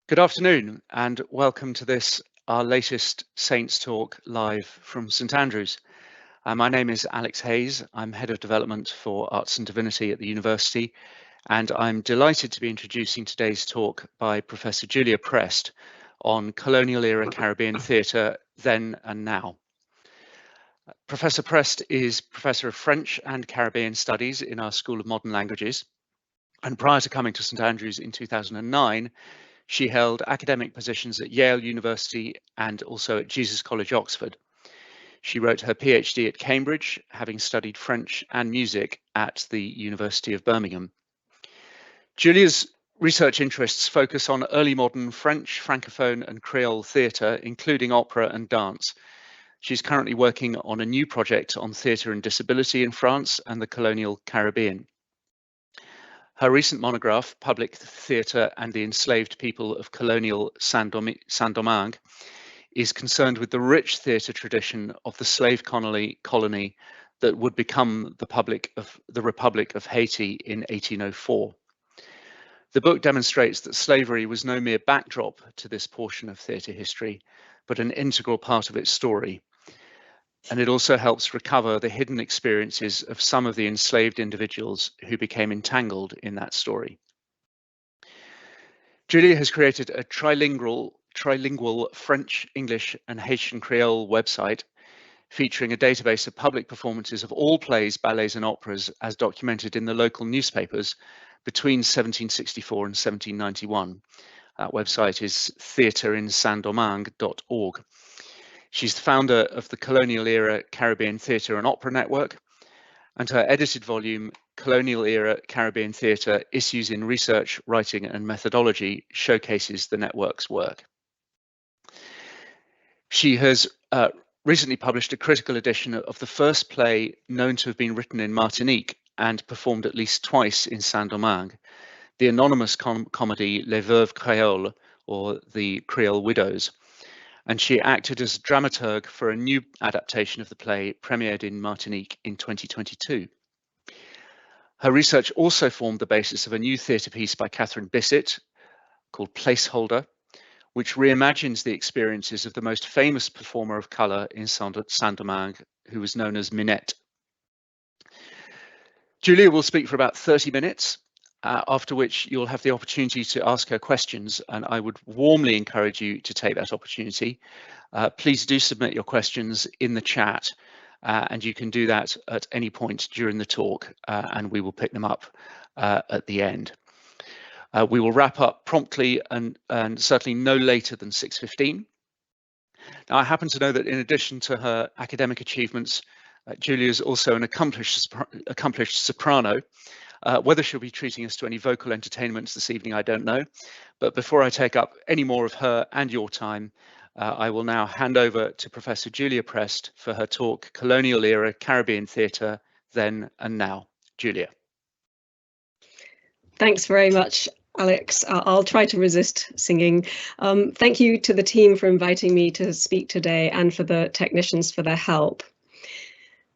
Good afternoon and welcome to this, our latest Saints Talk live from St Andrews. My name is Alex Hayes. I'm Head of Development for Arts and Divinity at the University, and I'm delighted to be introducing today's talk by Professor Julia Prest on Colonial-Era Caribbean Theatre then and now. Professor Prest is Professor of French and Caribbean Studies in our School of Modern Languages, and prior to coming to St Andrews in 2009, she held academic positions at Yale University and also at Jesus College, Oxford. She wrote her PhD at Cambridge, having studied French and music at the University of Birmingham. Julia's research interests focus on early modern French, Francophone and Creole theatre, including opera and dance. She's currently working on a new project on theatre and disability in France and the colonial Caribbean. Her recent monograph, Public Theatre and the Enslaved People of Colonial Saint-Domingue, is concerned with the rich theatre tradition of the slave colony that would become the Republic of Haiti in 1804. The book demonstrates that slavery was no mere backdrop to this portion of theatre history, but an integral part of its story. And it also helps recover the hidden experiences of some of the enslaved individuals who became entangled in that story. Julia has created a trilingual French, English and Haitian Creole website featuring a database of public performances of all plays, ballets and operas as documented in the local newspapers between 1764 and 1791. That website is theatreinsaintdomingue.org. She's the founder of the Colonial-Era Caribbean Theatre and Opera Network, and her edited volume, Colonial-Era Caribbean Theatre, Issues in Research, Writing and Methodology, showcases the network's work. She has recently published a critical edition of the first play known to have been written in Martinique and performed at least twice in Saint-Domingue, the anonymous comedy Les Veuves Créoles, or The Creole Widows. And she acted as dramaturg for a new adaptation of the play premiered in Martinique in 2022. Her research also formed the basis of a new theatre piece by Catherine Bissett called Placeholder, which reimagines the experiences of the most famous performer of colour in Saint-Domingue, who was known as Minette. Julia will speak for about 30 minutes, after which you'll have the opportunity to ask her questions, and I would warmly encourage you to take that opportunity. Please do submit your questions in the chat, and you can do that at any point during the talk, and we will pick them up at the end. We will wrap up promptly and certainly no later than 6:15. Now, I happen to know that in addition to her academic achievements, Julia is also an accomplished soprano. Whether she'll be treating us to any vocal entertainments this evening, I don't know. But before I take up any more of her and your time, I will now hand over to Professor Julia Prest for her talk, Colonial-Era Caribbean Theatre, Then and Now. Julia. Thanks very much, Alex. I'll try to resist singing. Thank you to the team for inviting me to speak today and for the technicians for their help.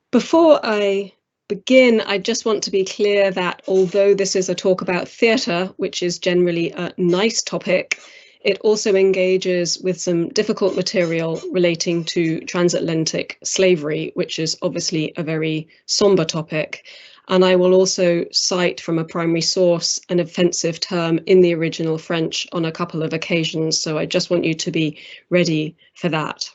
Before I begin, I just want to be clear that although this is a talk about theatre, which is generally a nice topic, it also engages with some difficult material relating to transatlantic slavery, which is obviously a very somber topic. And I will also cite from a primary source an offensive term in the original French on a couple of occasions, so I just want you to be ready for that.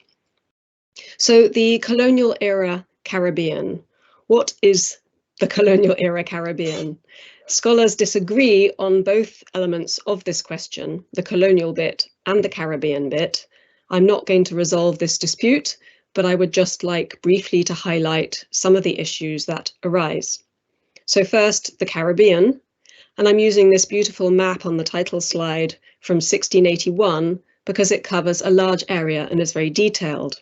So the colonial-era Caribbean. What is the colonial-era Caribbean? Scholars disagree on both elements of this question, the colonial bit and the Caribbean bit. I'm not going to resolve this dispute, but I would just like briefly to highlight some of the issues that arise. So first, the Caribbean, and I'm using this beautiful map on the title slide from 1681 because it covers a large area and is very detailed.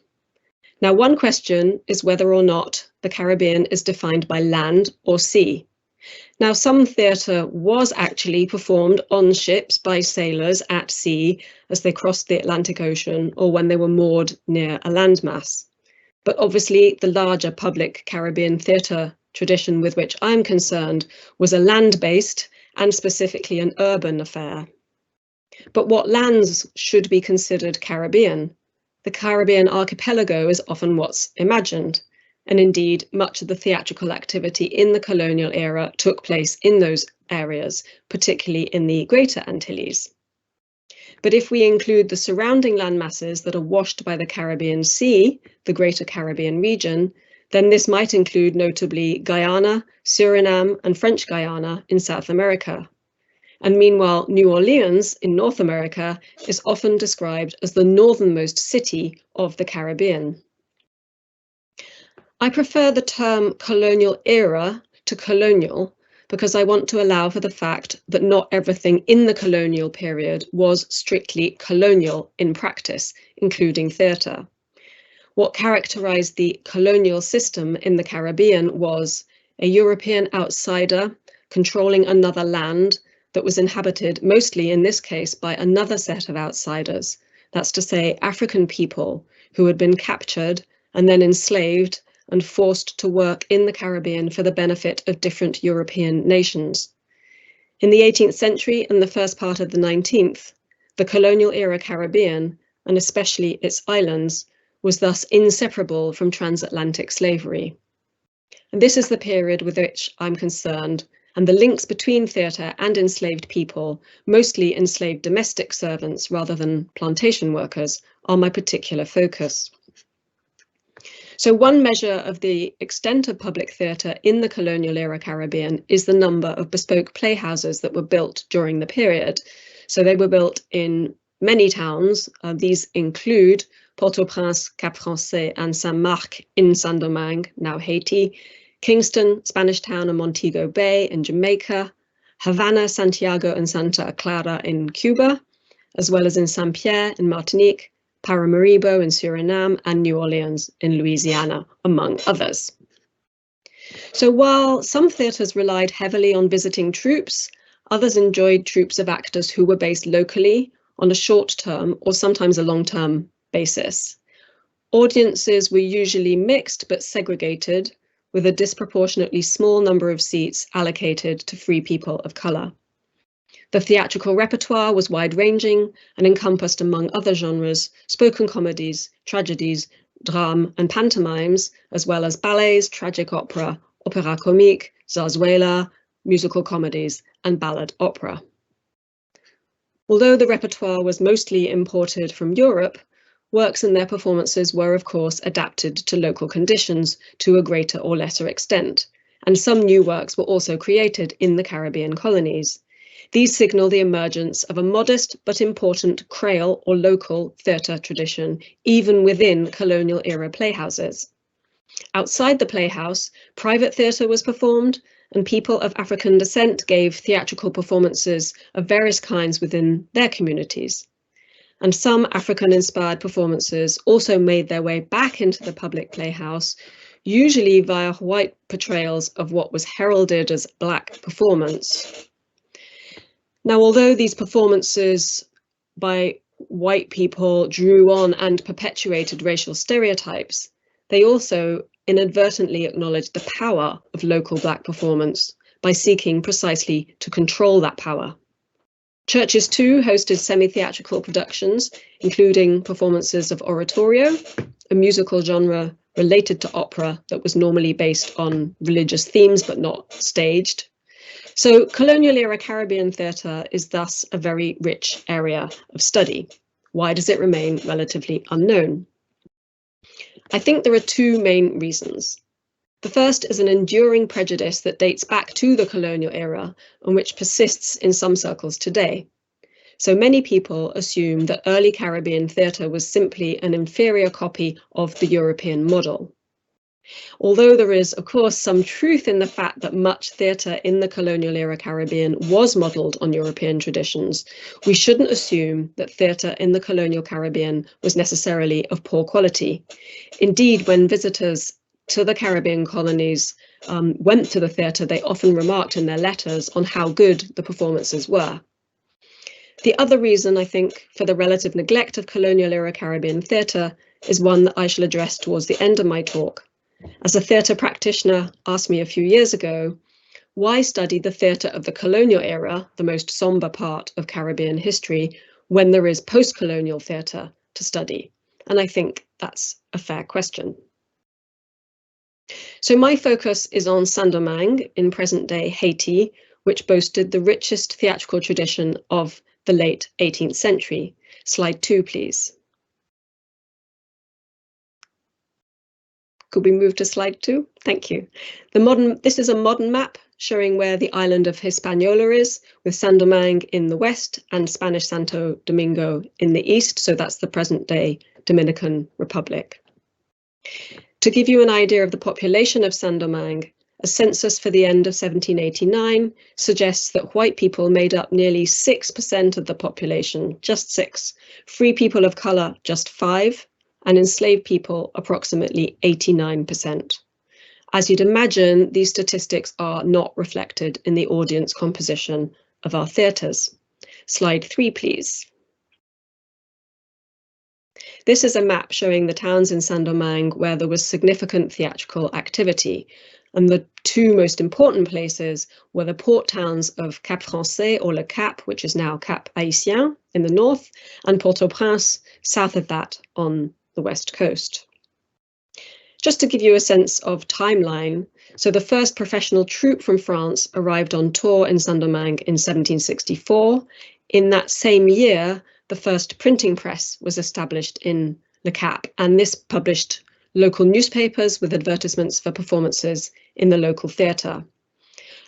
Now, one question is whether or not the Caribbean is defined by land or sea. Now, some theatre was actually performed on ships by sailors at sea as they crossed the Atlantic Ocean or when they were moored near a landmass. But obviously, the larger public Caribbean theatre tradition with which I'm concerned was a land-based and specifically an urban affair. But what lands should be considered Caribbean? The Caribbean archipelago is often what's imagined, and indeed much of the theatrical activity in the colonial era took place in those areas, particularly in the Greater Antilles. But if we include the surrounding land masses that are washed by the Caribbean Sea, the Greater Caribbean region, then this might include notably Guyana, Suriname, and French Guiana in South America. And meanwhile, New Orleans in North America is often described as the northernmost city of the Caribbean. I prefer the term colonial era to colonial because I want to allow for the fact that not everything in the colonial period was strictly colonial in practice, including theatre. What characterized the colonial system in the Caribbean was a European outsider controlling another land that was inhabited mostly in this case by another set of outsiders. That's to say, African people who had been captured and then enslaved and forced to work in the Caribbean for the benefit of different European nations. In the 18th century and the first part of the 19th, the colonial era Caribbean, and especially its islands, was thus inseparable from transatlantic slavery. And this is the period with which I'm concerned, and the links between theatre and enslaved people, mostly enslaved domestic servants rather than plantation workers, are my particular focus. So one measure of the extent of public theatre in the colonial era Caribbean is the number of bespoke playhouses that were built during the period. So they were built in many towns. These include Port-au-Prince, Cap-Français and Saint-Marc in Saint-Domingue, now Haiti, Kingston, Spanish Town and Montego Bay in Jamaica, Havana, Santiago and Santa Clara in Cuba, as well as in Saint-Pierre in Martinique, Paramaribo in Suriname and New Orleans in Louisiana, among others. So while some theatres relied heavily on visiting troupes, others enjoyed troupes of actors who were based locally on a short-term or sometimes a long-term basis. Audiences were usually mixed but segregated, with a disproportionately small number of seats allocated to free people of colour. The theatrical repertoire was wide-ranging and encompassed, among other genres, spoken comedies, tragedies, drame and pantomimes, as well as ballets, tragic opera, opéra comique, zarzuela, musical comedies and ballad opera. Although the repertoire was mostly imported from Europe, works and their performances were, of course, adapted to local conditions to a greater or lesser extent, and some new works were also created in the Caribbean colonies. These signal the emergence of a modest but important Creole or local theatre tradition, even within colonial-era playhouses. Outside the playhouse, private theatre was performed, and people of African descent gave theatrical performances of various kinds within their communities. And some African-inspired performances also made their way back into the public playhouse, usually via white portrayals of what was heralded as Black performance. Now, although these performances by white people drew on and perpetuated racial stereotypes, they also inadvertently acknowledged the power of local Black performance by seeking precisely to control that power. Churches too hosted semi-theatrical productions, including performances of oratorio, a musical genre related to opera that was normally based on religious themes but not staged. So colonial-era Caribbean theatre is thus a very rich area of study. Why does it remain relatively unknown? I think there are two main reasons. The first is an enduring prejudice that dates back to the colonial era and which persists in some circles today. So many people assume that early Caribbean theatre was simply an inferior copy of the European model. Although there is, of course, some truth in the fact that much theatre in the colonial-era Caribbean was modelled on European traditions, we shouldn't assume that theatre in the colonial Caribbean was necessarily of poor quality. Indeed, when visitors to the Caribbean colonies went to the theatre, they often remarked in their letters on how good the performances were. The other reason, I think, for the relative neglect of colonial-era Caribbean theatre is one that I shall address towards the end of my talk. As a theatre practitioner asked me a few years ago, why study the theatre of the colonial era, the most sombre part of Caribbean history, when there is post-colonial theatre to study? And I think that's a fair question. So my focus is on Saint-Domingue in present-day Haiti, which boasted the richest theatrical tradition of the late 18th century. Slide 2, please. Could we move to slide 2? Thank you. This is a modern map showing where the island of Hispaniola is, with Saint-Domingue in the west and Spanish Santo Domingo in the east. So that's the present-day Dominican Republic. To give you an idea of the population of Saint-Domingue, a census for the end of 1789 suggests that white people made up nearly 6% of the population, just 6, free people of colour just 5, and enslaved people approximately 89%. As you'd imagine, these statistics are not reflected in the audience composition of our theatres. Slide 3, please. This is a map showing the towns in Saint-Domingue where there was significant theatrical activity. And the two most important places were the port towns of Cap Français, or Le Cap, which is now Cap Haïtien in the north, and Port-au-Prince, south of that on the west coast. Just to give you a sense of timeline, so the first professional troupe from France arrived on tour in Saint-Domingue in 1764. In that same year, the first printing press was established in Le Cap, and this published local newspapers with advertisements for performances in the local theatre.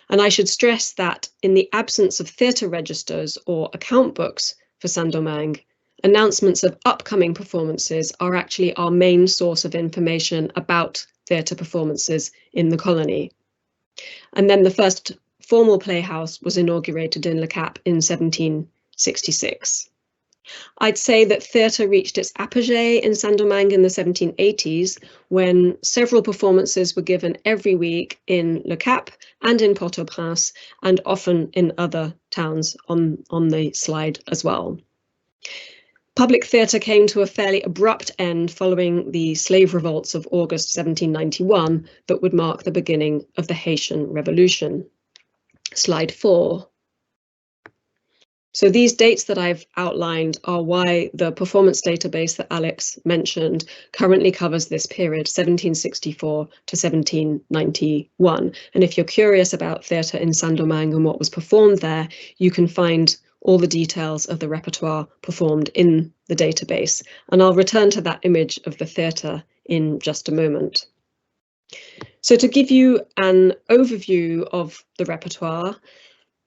And I should stress that in the absence of theatre registers or account books for Saint-Domingue, announcements of upcoming performances are actually our main source of information about theatre performances in the colony. And then the first formal playhouse was inaugurated in Le Cap in 1766. I'd say that theatre reached its apogee in Saint-Domingue in the 1780s, when several performances were given every week in Le Cap and in Port-au-Prince, and often in other towns on the slide as well. Public theatre came to a fairly abrupt end following the slave revolts of August 1791 that would mark the beginning of the Haitian Revolution. Slide 4. So these dates that I've outlined are why the performance database that Alex mentioned currently covers this period, 1764 to 1791. And if you're curious about theatre in Saint-Domingue and what was performed there, you can find all the details of the repertoire performed in the database. And I'll return to that image of the theatre in just a moment. So to give you an overview of the repertoire,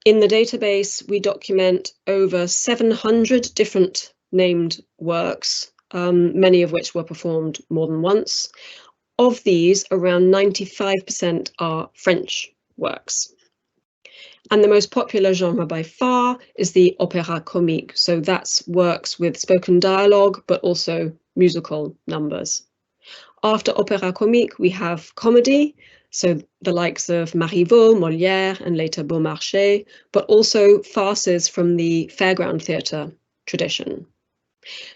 in the database, we document over 700 different named works, many of which were performed more than once. Of these, around 95% are French works. And the most popular genre by far is the opéra comique. So that's works with spoken dialogue, but also musical numbers. After opéra comique, we have comedy, so the likes of Marivaux, Molière, and later Beaumarchais, but also farces from the fairground theatre tradition.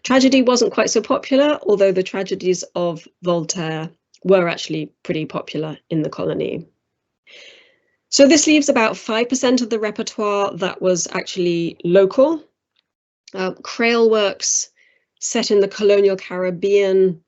Tragedy wasn't quite so popular, although the tragedies of Voltaire were actually pretty popular in the colony. So this leaves about 5% of the repertoire that was actually local. Creole works set in the colonial Caribbean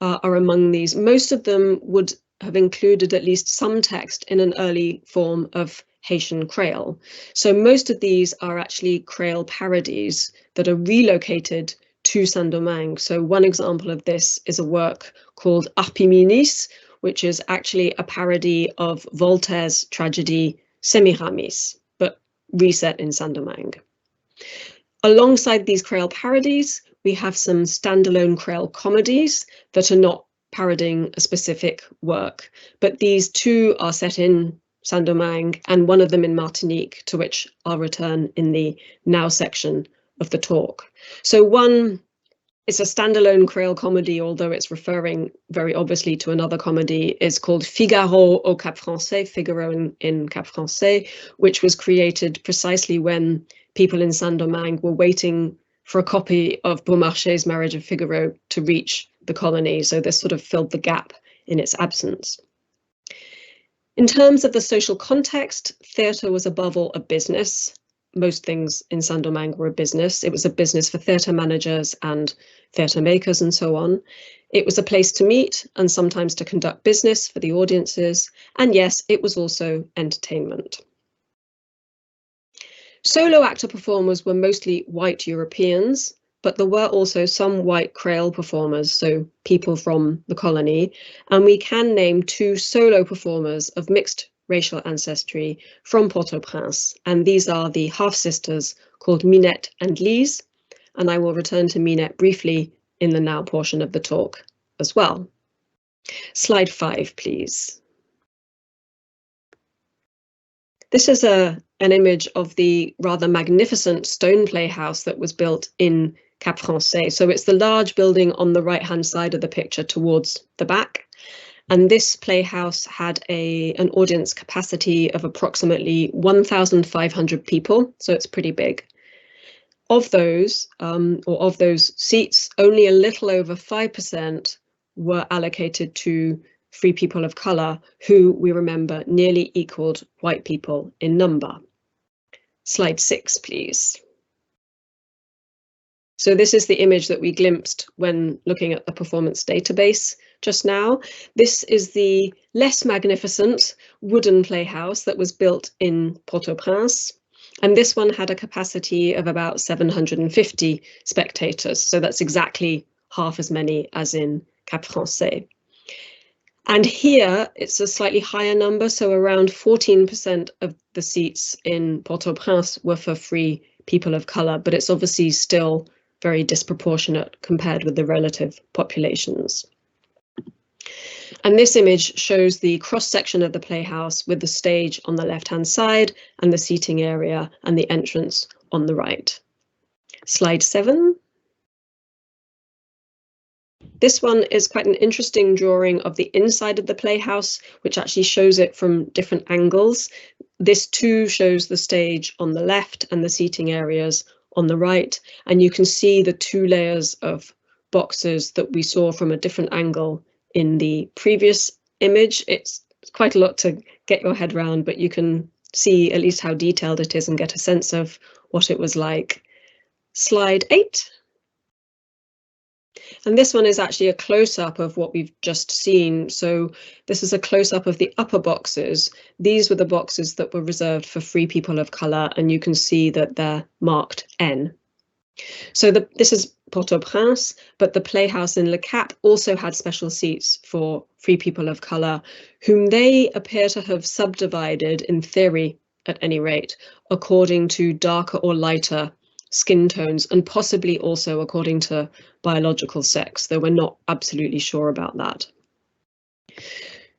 are among these. Most of them would have included at least some text in an early form of Haitian Creole. So most of these are actually Creole parodies that are relocated to Saint-Domingue. So one example of this is a work called Arpiminis, which is actually a parody of Voltaire's tragedy Semiramis, but reset in Saint-Domingue. Alongside these Creole parodies, we have some standalone Creole comedies that are not parodying a specific work, but these two are set in Saint-Domingue and one of them in Martinique, to which I'll return in the now section of the talk. So one is a standalone Creole comedy, although it's referring very obviously to another comedy, is called Figaro au Cap Français, Figaro in Cap Français, which was created precisely when people in Saint-Domingue were waiting for a copy of Beaumarchais' Marriage of Figaro to reach the colony. So this sort of filled the gap in its absence. In terms of the social context, theatre was above all a business. Most things in Saint-Domingue were a business. It was a business for theatre managers and theatre makers and so on. It was a place to meet and sometimes to conduct business for the audiences. And yes, it was also entertainment. Solo actor performers were mostly white Europeans, but there were also some white Creole performers, so people from the colony, and we can name 2 solo performers of mixed racial ancestry from Port-au-Prince, and these are the half-sisters called Minette and Lise, and I will return to Minette briefly in the now portion of the talk as well. Slide 5, please. This is an image of the rather magnificent stone playhouse that was built in Cap Français. So it's the large building on the right-hand side of the picture towards the back. And this playhouse had an audience capacity of approximately 1,500 people, so it's pretty big. Of those, of those seats, only a little over 5% were allocated to free people of colour, who we remember nearly equalled white people in number. Slide 6, please. So this is the image that we glimpsed when looking at the performance database just now. This is the less magnificent wooden playhouse that was built in Port-au-Prince. And this one had a capacity of about 750 spectators. So that's exactly half as many as in Cap Français. And here it's a slightly higher number. So around 14% of the seats in Port-au-Prince were for free people of colour, but it's obviously still very disproportionate compared with the relative populations. And this image shows the cross-section of the playhouse with the stage on the left-hand side and the seating area and the entrance on the right. Slide 7. This one is quite an interesting drawing of the inside of the playhouse, which actually shows it from different angles. This too shows the stage on the left and the seating areas on the right, and you can see the 2 layers of boxes that we saw from a different angle in the previous image. It's quite a lot to get your head around, but you can see at least how detailed it is and get a sense of what it was like. Slide 8. And this one is actually a close-up of what we've just seen. So this is a close-up of the upper boxes. These were the boxes that were reserved for free people of colour, and you can see that they're marked N. So this is Port-au-Prince, but the playhouse in Le Cap also had special seats for free people of colour, whom they appear to have subdivided, in theory at any rate, according to darker or lighter skin tones, and possibly also according to biological sex, though we're not absolutely sure about that.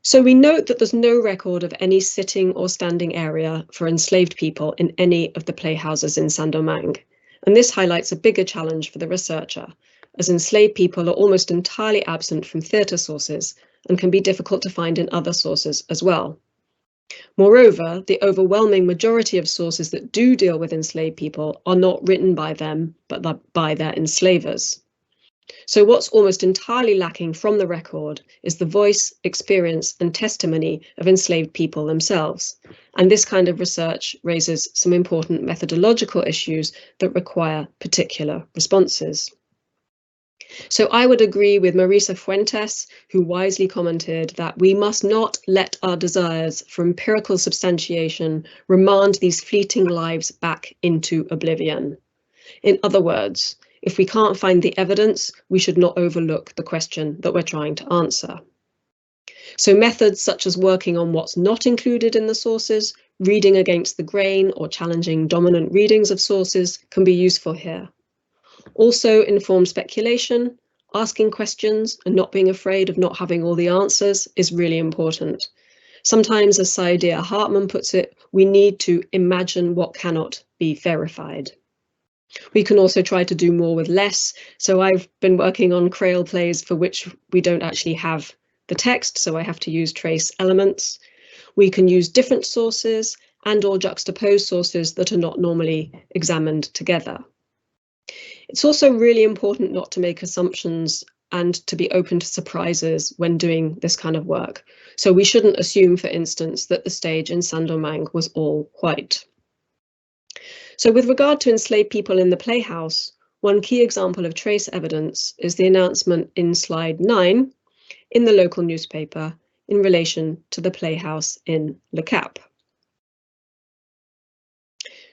So we note that there's no record of any sitting or standing area for enslaved people in any of the playhouses in Saint-Domingue. And this highlights a bigger challenge for the researcher, as enslaved people are almost entirely absent from theatre sources and can be difficult to find in other sources as well. Moreover, the overwhelming majority of sources that do deal with enslaved people are not written by them, but by their enslavers. So what's almost entirely lacking from the record is the voice, experience, and testimony of enslaved people themselves. And this kind of research raises some important methodological issues that require particular responses. So I would agree with Marisa Fuentes, who wisely commented that we must not let our desires for empirical substantiation remand these fleeting lives back into oblivion. In other words, if we can't find the evidence, we should not overlook the question that we're trying to answer. So methods such as working on what's not included in the sources, reading against the grain, or challenging dominant readings of sources can be useful here. Also, informed speculation, asking questions and not being afraid of not having all the answers is really important. Sometimes, as Saidiya Hartman puts it, we need to imagine what cannot be verified. We can also try to do more with less. So I've been working on Creole plays for which we don't actually have the text, so I have to use trace elements. We can use different sources and or juxtapose sources that are not normally examined together. It's also really important not to make assumptions and to be open to surprises when doing this kind of work. So we shouldn't assume, for instance, that the stage in Saint-Domingue was all white. So with regard to enslaved people in the playhouse, one key example of trace evidence is the announcement in slide 9 in the local newspaper in relation to the playhouse in Le Cap.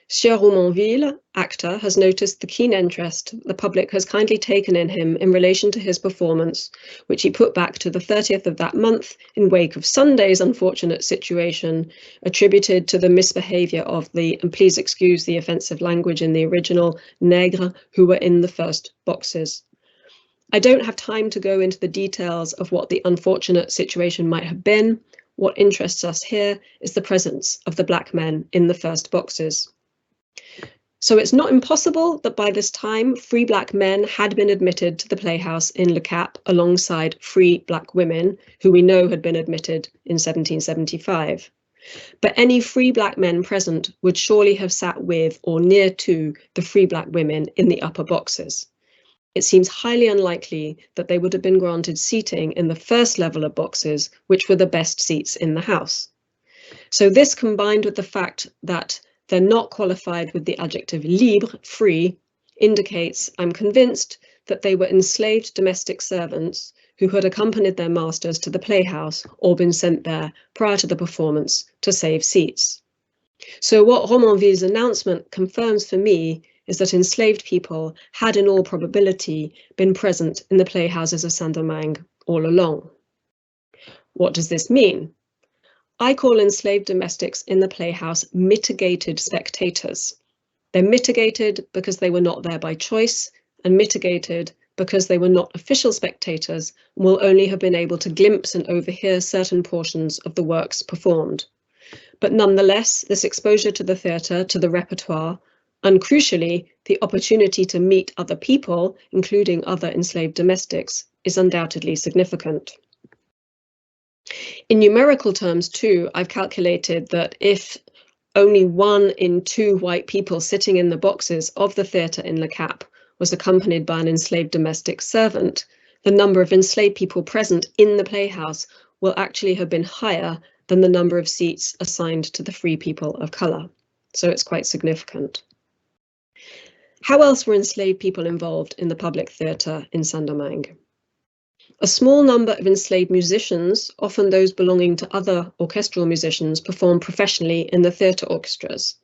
Sieur Romainville, actor, has noticed the keen interest the public has kindly taken in him in relation to his performance, which he put back to the 30th of that month in wake of Sunday's unfortunate situation attributed to the misbehaviour of the, and please excuse the offensive language in the original, nègres who were in the first boxes. I don't have time to go into the details of what the unfortunate situation might have been. What interests us here is the presence of the black men in the first boxes. So it's not impossible that by this time, free black men had been admitted to the playhouse in Le Cap alongside free black women, who we know had been admitted in 1775. But any free black men present would surely have sat with or near to the free black women in the upper boxes. It seems highly unlikely that they would have been granted seating in the first level of boxes, which were the best seats in the house. So this, combined with the fact that they're not qualified with the adjective libre, free, indicates, I'm convinced, that they were enslaved domestic servants who had accompanied their masters to the playhouse or been sent there prior to the performance to save seats. So what Romainville's announcement confirms for me is that enslaved people had in all probability been present in the playhouses of Saint-Domingue all along. What does this mean? I call enslaved domestics in the playhouse mitigated spectators. They're mitigated because they were not there by choice, and mitigated because they were not official spectators and will only have been able to glimpse and overhear certain portions of the works performed. But nonetheless, this exposure to the theatre, to the repertoire, and crucially, the opportunity to meet other people, including other enslaved domestics, is undoubtedly significant. In numerical terms too, I've calculated that if only 1 in 2 white people sitting in the boxes of the theatre in Le Cap was accompanied by an enslaved domestic servant, the number of enslaved people present in the playhouse will actually have been higher than the number of seats assigned to the free people of colour. So it's quite significant. How else were enslaved people involved in the public theatre in Saint-Domingue? A small number of enslaved musicians, often those belonging to other orchestral musicians, performed professionally in the theatre orchestras.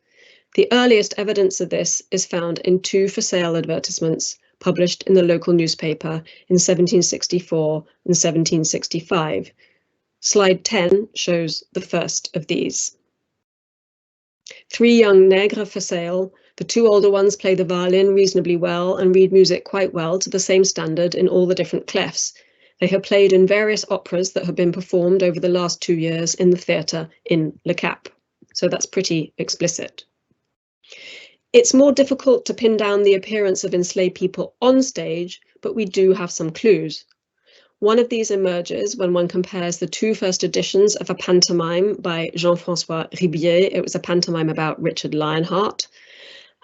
The earliest evidence of this is found in 2 for sale advertisements published in the local newspaper in 1764 and 1765. Slide 10 shows the first of these. 3 young nègres for sale. The 2 older ones play the violin reasonably well and read music quite well to the same standard in all the different clefs. They have played in various operas that have been performed over the last 2 years in the theatre in Le Cap. So that's pretty explicit. It's more difficult to pin down the appearance of enslaved people on stage, but we do have some clues. One of these emerges when one compares the 2 first editions of a pantomime by Jean-François Ribier. It was a pantomime about Richard Lionheart.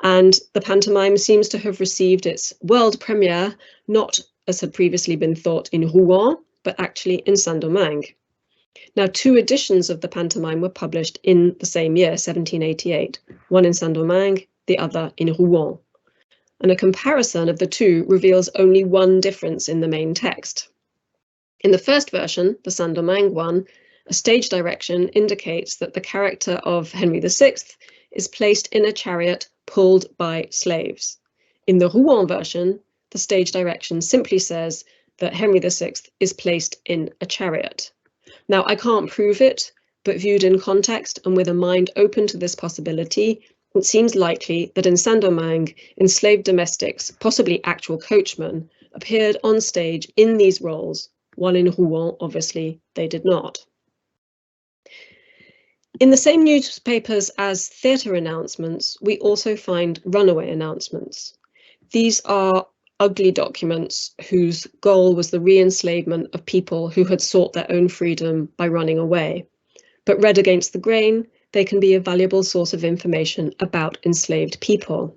And the pantomime seems to have received its world premiere, not as had previously been thought in Rouen, but actually in Saint-Domingue. Now, 2 editions of the pantomime were published in the same year, 1788, one in Saint-Domingue, the other in Rouen. And a comparison of the 2 reveals only one difference in the main text. In the first version, the Saint-Domingue one, a stage direction indicates that the character of Henry VI is placed in a chariot pulled by slaves. In the Rouen version, the stage direction simply says that Henry VI is placed in a chariot. Now, I can't prove it, but viewed in context and with a mind open to this possibility, it seems likely that in Saint-Domingue, enslaved domestics, possibly actual coachmen, appeared on stage in these roles, while in Rouen, obviously, they did not. In the same newspapers as theatre announcements, we also find runaway announcements. These are ugly documents whose goal was the re-enslavement of people who had sought their own freedom by running away. But read against the grain, they can be a valuable source of information about enslaved people.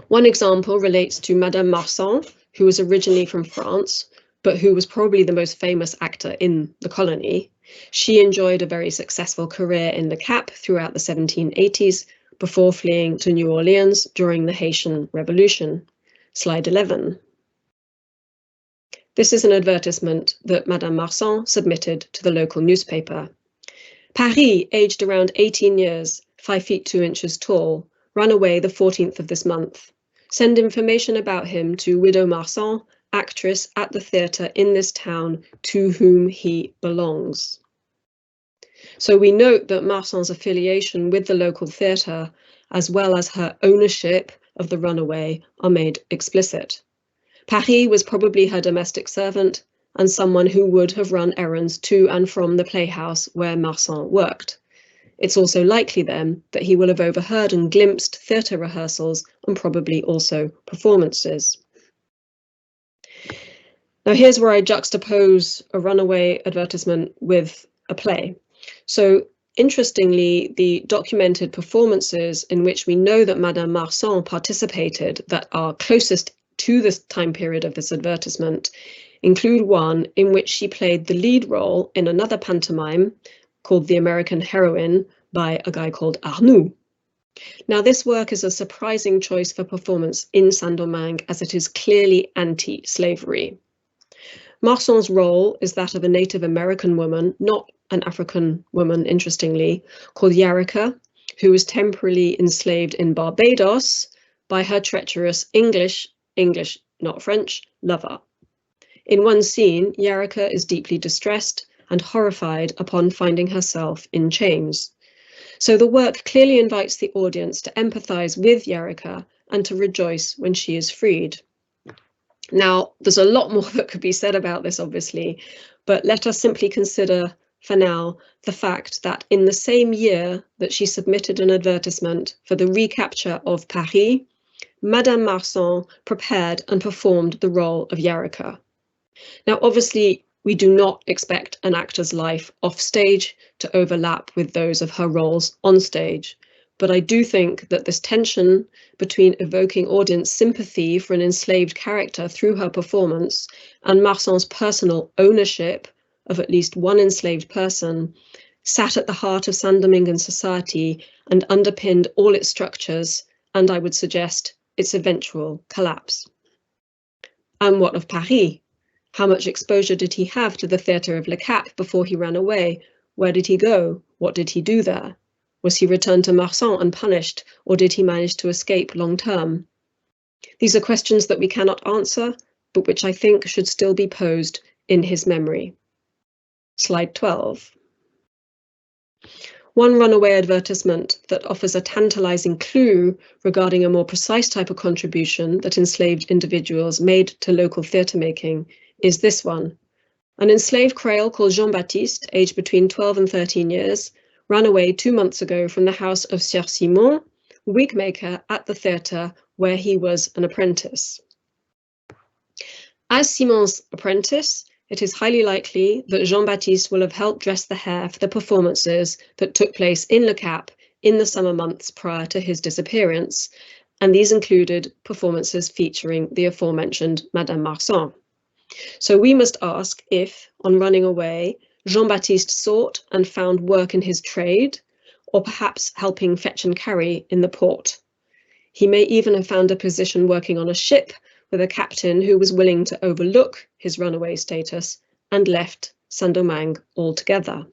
One example relates to Madame Marsan, who was originally from France, but who was probably the most famous actor in the colony. She enjoyed a very successful career in Le Cap throughout the 1780s before fleeing to New Orleans during the Haitian Revolution. Slide 11. This is an advertisement that Madame Marsan submitted to the local newspaper. Paris, aged around 18 years, 5 feet 2 inches tall, ran away the 14th of this month. Send information about him to Widow Marsan, actress at the theatre in this town, to whom he belongs. So we note that Marsan's affiliation with the local theatre, as well as her ownership of the runaway, are made explicit. Paris was probably her domestic servant and someone who would have run errands to and from the playhouse where Marsan worked. It's also likely then that he will have overheard and glimpsed theatre rehearsals and probably also performances. Now here's where I juxtapose a runaway advertisement with a play. So interestingly, the documented performances in which we know that Madame Marsan participated that are closest to this time period of this advertisement include one in which she played the lead role in another pantomime called The American Heroine by a guy called Arnoux. Now this work is a surprising choice for performance in Saint-Domingue as it is clearly anti-slavery. Marsan's role is that of a Native American woman, not an African woman, interestingly, called Yarika, who was temporarily enslaved in Barbados by her treacherous English, not French, lover. In one scene, Yarika is deeply distressed and horrified upon finding herself in chains. So the work clearly invites the audience to empathize with Yarika and to rejoice when she is freed. Now, there's a lot more that could be said about this, obviously, but let us simply consider for now the fact that in the same year that she submitted an advertisement for the recapture of Paris, Madame Marsan prepared and performed the role of Yarika. Now, obviously, we do not expect an actor's life off stage to overlap with those of her roles on stage, but I do think that this tension between evoking audience sympathy for an enslaved character through her performance and Marsan's personal ownership of at least one enslaved person sat at the heart of Saint-Dominguean society and underpinned all its structures, and I would suggest its eventual collapse. And what of Paris? How much exposure did he have to the theatre of Le Cap before he ran away? Where did he go? What did he do there? Was he returned to Marsan and punished, or did he manage to escape long term? These are questions that we cannot answer, but which I think should still be posed in his memory. Slide 12. One runaway advertisement that offers a tantalizing clue regarding a more precise type of contribution that enslaved individuals made to local theatre making is this one. An enslaved Creole called Jean-Baptiste, aged between 12 and 13 years, ran away 2 months ago from the house of Sieur Simon, wigmaker at the theatre where he was an apprentice. As Simon's apprentice, it is highly likely that Jean-Baptiste will have helped dress the hair for the performances that took place in Le Cap in the summer months prior to his disappearance, and these included performances featuring the aforementioned Madame Marsan. So we must ask if, on running away, Jean-Baptiste sought and found work in his trade, or perhaps helping fetch and carry in the port. He may even have found a position working on a ship with a captain who was willing to overlook his runaway status and left Saint-Domingue altogether.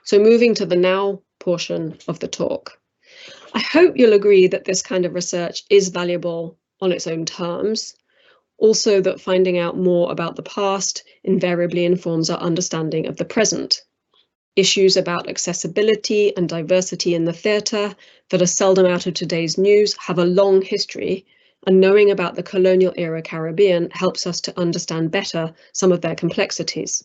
So moving to the now portion of the talk. I hope you'll agree that this kind of research is valuable on its own terms. Also that finding out more about the past invariably informs our understanding of the present. Issues about accessibility and diversity in the theatre that are seldom out of today's news have a long history, and knowing about the colonial-era Caribbean helps us to understand better some of their complexities.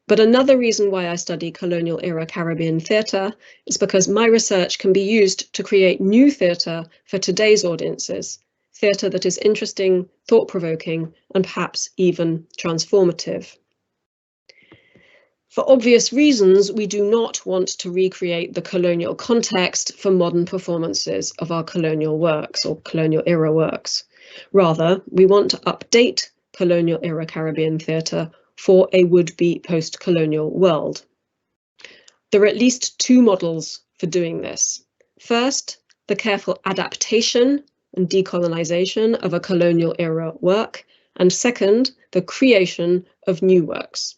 But another reason why I study colonial-era Caribbean theatre is because my research can be used to create new theatre for today's audiences, theatre that is interesting, thought-provoking, and perhaps even transformative. For obvious reasons, we do not want to recreate the colonial context for modern performances of our colonial works or colonial-era works. Rather, we want to update colonial-era Caribbean theatre for a would-be post-colonial world. There are at least two models for doing this. First, the careful adaptation and decolonization of a colonial-era work, and second, the creation of new works.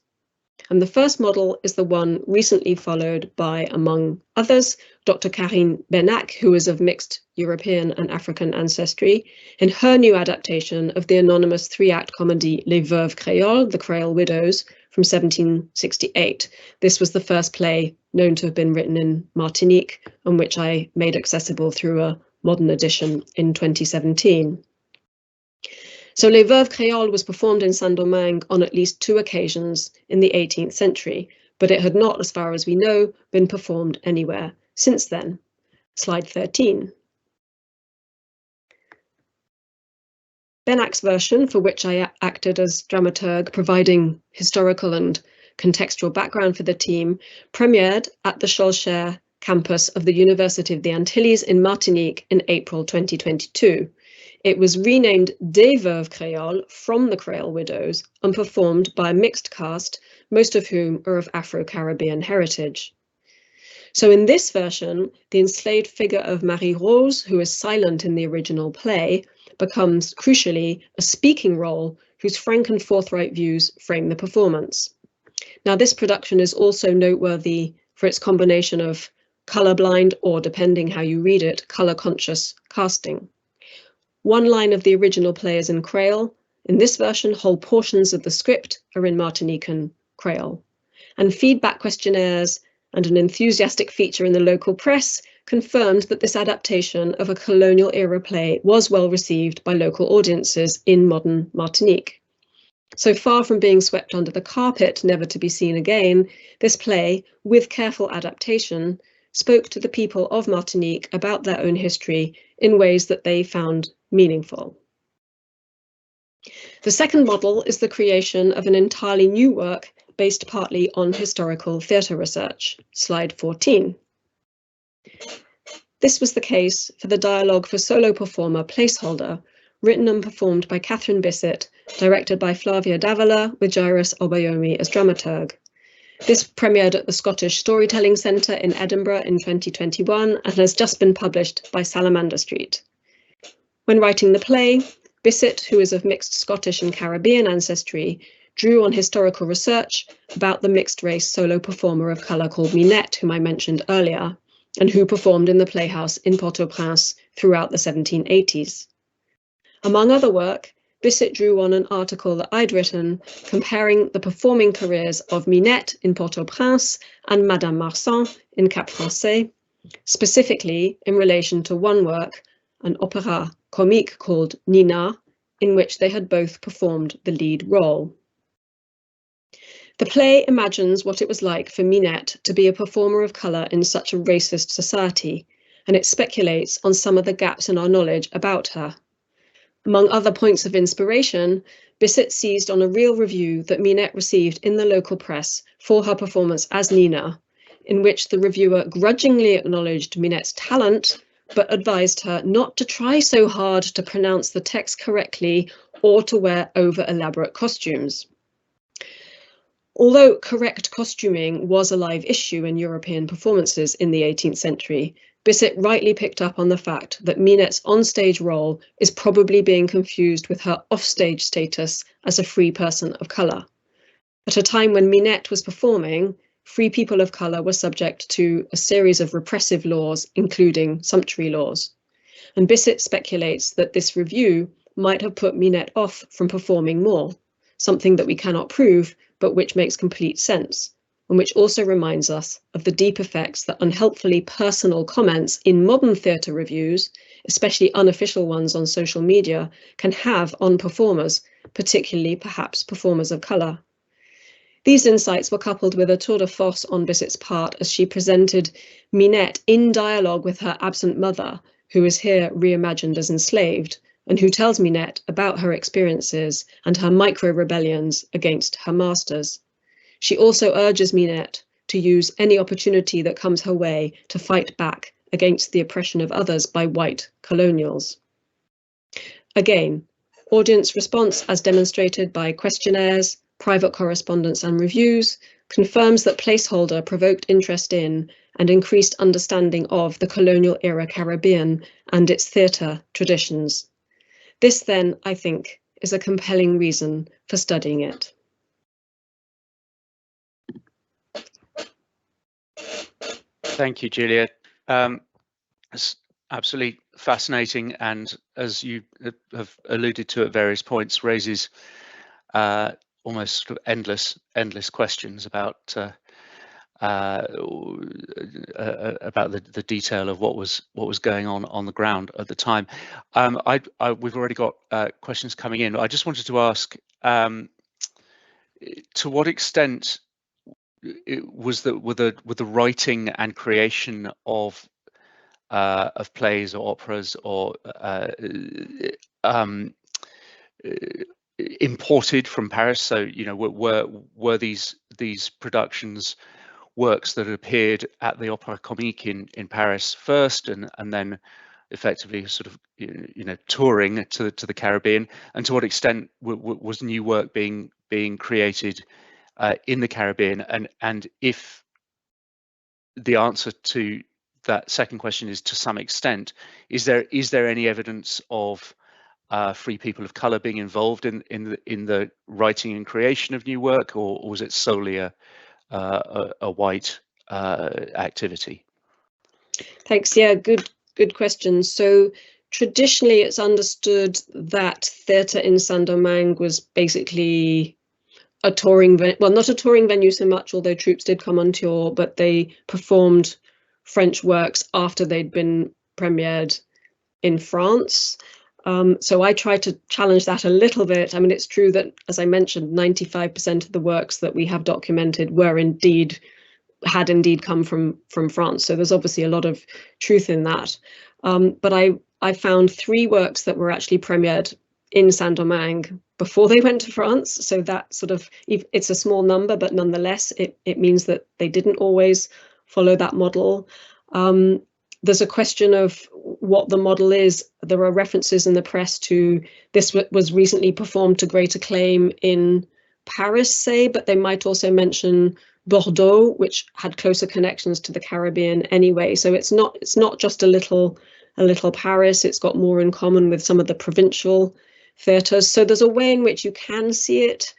And the first model is the one recently followed by, among others, Dr. Karine Benac, who is of mixed European and African ancestry, in her new adaptation of the anonymous three-act comedy Les Veuves Créoles, The Creole Widows, from 1768. This was the first play known to have been written in Martinique, and which I made accessible through a modern edition in 2017. So Les Veuves Créoles was performed in Saint-Domingue on at least two occasions in the 18th century, but it had not, as far as we know, been performed anywhere since then. Slide 13. Benac's version, for which I acted as dramaturg, providing historical and contextual background for the team, premiered at the Colonial-Era campus of the University of the Antilles in Martinique in April 2022. It was renamed Des Veuves Créoles from the Creole Widows and performed by a mixed cast, most of whom are of Afro-Caribbean heritage. So in this version, the enslaved figure of Marie Rose, who is silent in the original play, becomes crucially a speaking role whose frank and forthright views frame the performance. Now, this production is also noteworthy for its combination of colorblind, or depending how you read it, color-conscious casting. One line of the original play is in Creole. In this version, whole portions of the script are in Martinican Creole. And feedback questionnaires and an enthusiastic feature in the local press confirmed that this adaptation of a colonial-era play was well received by local audiences in modern Martinique. So far from being swept under the carpet, never to be seen again, this play, with careful adaptation, spoke to the people of Martinique about their own history in ways that they found meaningful. The second model is the creation of an entirely new work based partly on historical theatre research. Slide 14. This was the case for the dialogue for solo performer Placeholder, written and performed by Catherine Bissett, directed by Flavia Davila, with Jairus Obayomi as dramaturg. This premiered at the Scottish Storytelling Centre in Edinburgh in 2021 and has just been published by Salamander Street. When writing the play, Bissett, who is of mixed Scottish and Caribbean ancestry, drew on historical research about the mixed-race solo performer of colour called Minette, whom I mentioned earlier, and who performed in the Playhouse in Port-au-Prince throughout the 1780s. Among other work, Bissett drew on an article that I'd written comparing the performing careers of Minette in Port-au-Prince and Madame Marsan in Cap Français, specifically in relation to one work, an opéra comique called Nina, in which they had both performed the lead role. The play imagines what it was like for Minette to be a performer of colour in such a racist society, and it speculates on some of the gaps in our knowledge about her. Among other points of inspiration, Bissett seized on a real review that Minette received in the local press for her performance as Nina, in which the reviewer grudgingly acknowledged Minette's talent, but advised her not to try so hard to pronounce the text correctly or to wear over-elaborate costumes. Although correct costuming was a live issue in European performances in the 18th century, Bissett rightly picked up on the fact that Minette's onstage role is probably being confused with her offstage status as a free person of colour. At a time when Minette was performing, free people of colour were subject to a series of repressive laws, including sumptuary laws. And Bissett speculates that this review might have put Minette off from performing more, something that we cannot prove, but which makes complete sense, and which also reminds us of the deep effects that unhelpfully personal comments in modern theatre reviews, especially unofficial ones on social media, can have on performers, particularly perhaps performers of colour. These insights were coupled with a tour de force on Bissett's part as she presented Minette in dialogue with her absent mother, who is here reimagined as enslaved, and who tells Minette about her experiences and her micro-rebellions against her masters. She also urges Minette to use any opportunity that comes her way to fight back against the oppression of others by white colonials. Again, audience response, as demonstrated by questionnaires, private correspondence and reviews, confirms that placeholder provoked interest in and increased understanding of the colonial-era Caribbean and its theatre traditions. This then, I think, is a compelling reason for studying it. Thank you, Julia. It's absolutely fascinating, and as you have alluded to at various points, raises almost sort of endless questions about the detail of what was going on the ground at the time. We've already got questions coming in. I just wanted to ask, to what extent with the writing and creation of plays or operas or imported from Paris? So, you know, were these productions works that had appeared at the Opéra Comique in Paris first, and then effectively sort of, you know, touring to the Caribbean? And to what extent was new work being created in the Caribbean? And if the answer to that second question is to some extent, is there any evidence of free people of color being involved in the writing and creation of new work, or was it solely a white activity? Thanks. Yeah, good question. So traditionally, it's understood that theatre in Saint-Domingue was basically a touring, well, not a touring venue so much, although troops did come on tour, but they performed French works after they'd been premiered in France. So I try to challenge that a little bit. I mean, it's true that, as I mentioned, 95% of the works that we have documented had indeed come from France. So there's obviously a lot of truth in that. But I found 3 works that were actually premiered in Saint-Domingue before they went to France. So that sort of, it's a small number, but nonetheless, it means that they didn't always follow that model. There's a question of what the model is. There are references in the press to this was recently performed to great acclaim in Paris, say, but they might also mention Bordeaux, which had closer connections to the Caribbean anyway. So it's not just a little Paris. It's got more in common with some of the provincial theatres. So there's a way in which you can see it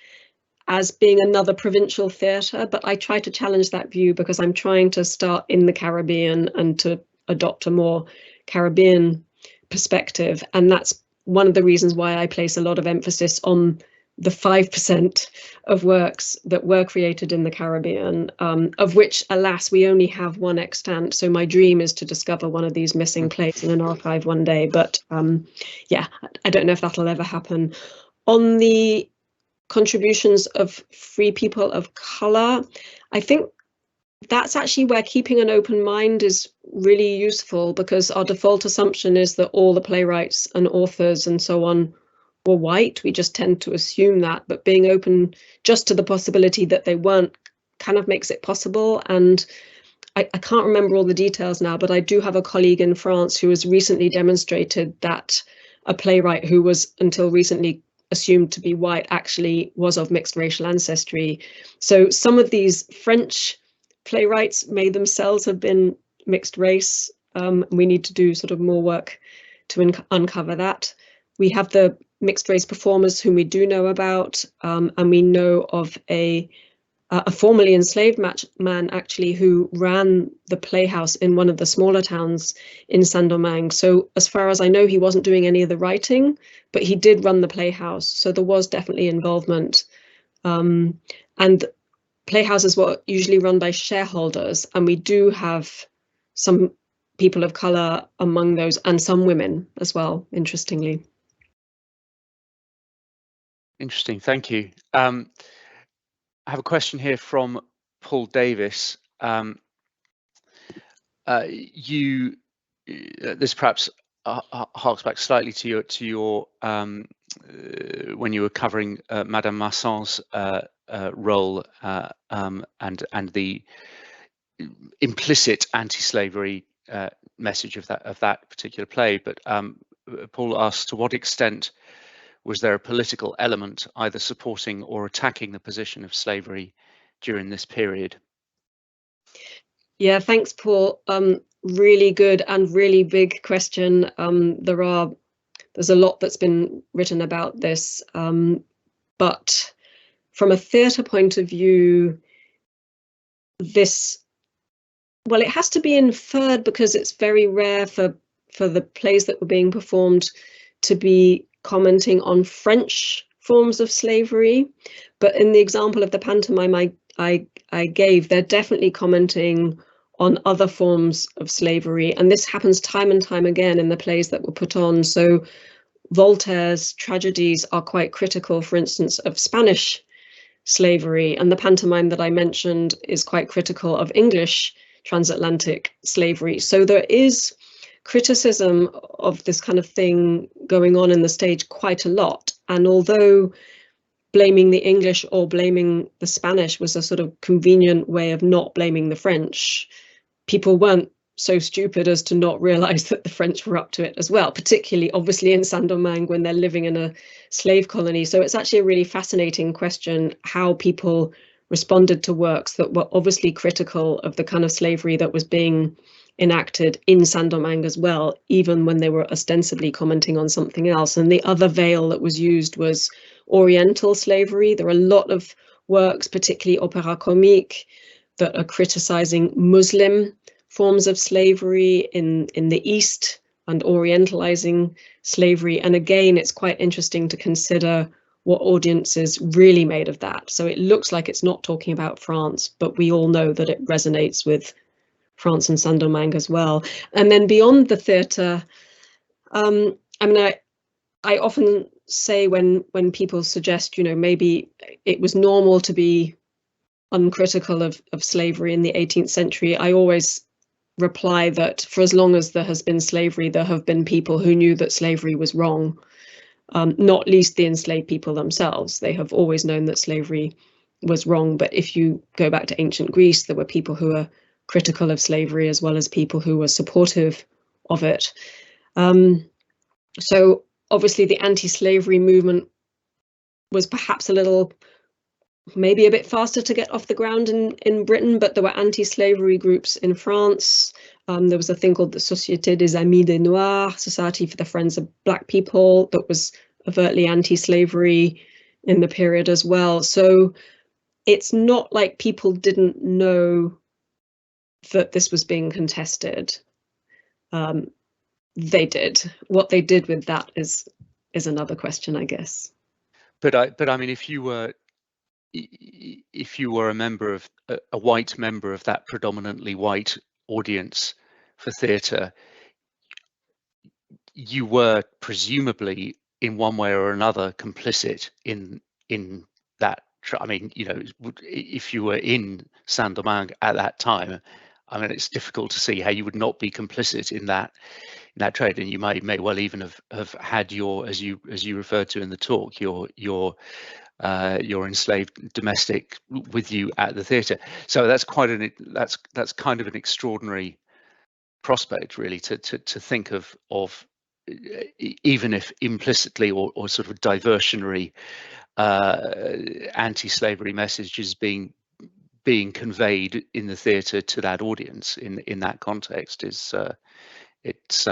as being another provincial theatre, but I try to challenge that view because I'm trying to start in the Caribbean and to adopt a more Caribbean perspective. And that's one of the reasons why I place a lot of emphasis on the 5% of works that were created in the Caribbean, of which, alas, we only have one extant. So my dream is to discover one of these missing plays in an archive one day. But yeah, I don't know if that'll ever happen. On the contributions of free people of colour, I think that's actually where keeping an open mind is really useful, because our default assumption is that all the playwrights and authors and so on were white. We just tend to assume that, but being open just to the possibility that they weren't kind of makes it possible. And I can't remember all the details now, but I do have a colleague in France who has recently demonstrated that a playwright who was until recently assumed to be white actually was of mixed racial ancestry. So some of these French playwrights may themselves have been mixed race. We need to do sort of more work to uncover that. We have the mixed race performers whom we do know about, and we know of a formerly enslaved man actually who ran the playhouse in one of the smaller towns in Saint-Domingue. So as far as I know, he wasn't doing any of the writing, but he did run the playhouse. So there was definitely involvement. And playhouses were usually run by shareholders, and we do have some people of colour among those, and some women as well, interestingly. Interesting, thank you. I have a question here from Paul Davis. This perhaps harks back slightly to your when you were covering Madame Massen's role and the implicit anti-slavery message of that particular play. But Paul asks, to what extent was there a political element either supporting or attacking the position of slavery during this period? Yeah, thanks, Paul. Really good and really big question. There's a lot that's been written about this, but from a theatre point of view, well, it has to be inferred because it's very rare for the plays that were being performed to be commenting on French forms of slavery. But in the example of the pantomime I gave, they're definitely commenting on other forms of slavery. And this happens time and time again in the plays that were put on. So Voltaire's tragedies are quite critical, for instance, of Spanish slavery. And the pantomime that I mentioned is quite critical of English transatlantic slavery. So there is criticism of this kind of thing going on in the stage quite a lot. And although blaming the English or blaming the Spanish was a sort of convenient way of not blaming the French, people weren't so stupid as to not realize that the French were up to it as well, particularly obviously in Saint-Domingue when they're living in a slave colony. So it's actually a really fascinating question how people responded to works that were obviously critical of the kind of slavery that was being enacted in Saint-Domingue as well, even when they were ostensibly commenting on something else. And the other veil that was used was Oriental slavery. There are a lot of works, particularly opéra comique, that are criticizing Muslim forms of slavery in the East and orientalizing slavery. And again, it's quite interesting to consider what audiences really made of that. So it looks like it's not talking about France, but we all know that it resonates with France and Saint-Domingue as well. And then beyond the theatre, I mean, I often say when people suggest, you know, maybe it was normal to be uncritical of slavery in the 18th century, I always reply that for as long as there has been slavery, there have been people who knew that slavery was wrong, not least the enslaved people themselves. They have always known that slavery was wrong. But if you go back to ancient Greece, there were people who were critical of slavery as well as people who were supportive of it. So obviously the anti-slavery movement was perhaps maybe a bit faster to get off the ground in Britain, but there were anti-slavery groups in France. There was a thing called the Société des Amis des Noirs, Society for the Friends of Black People, that was overtly anti-slavery in the period as well. So it's not like people didn't know that this was being contested. They did. What they did with that is another question, I guess. But I mean, if you were a member of a white member of that predominantly white audience for theatre, you were presumably in one way or another complicit in that. I mean, you know, if you were in Saint-Domingue at that time, I mean, it's difficult to see how you would not be complicit in that trade, and you may well even have had your, as you referred to in the talk, your enslaved domestic with you at the theatre. So that's that's kind of an extraordinary prospect, really, to think of even if implicitly or sort of diversionary anti-slavery messages being conveyed in the theatre to that audience in that context is it's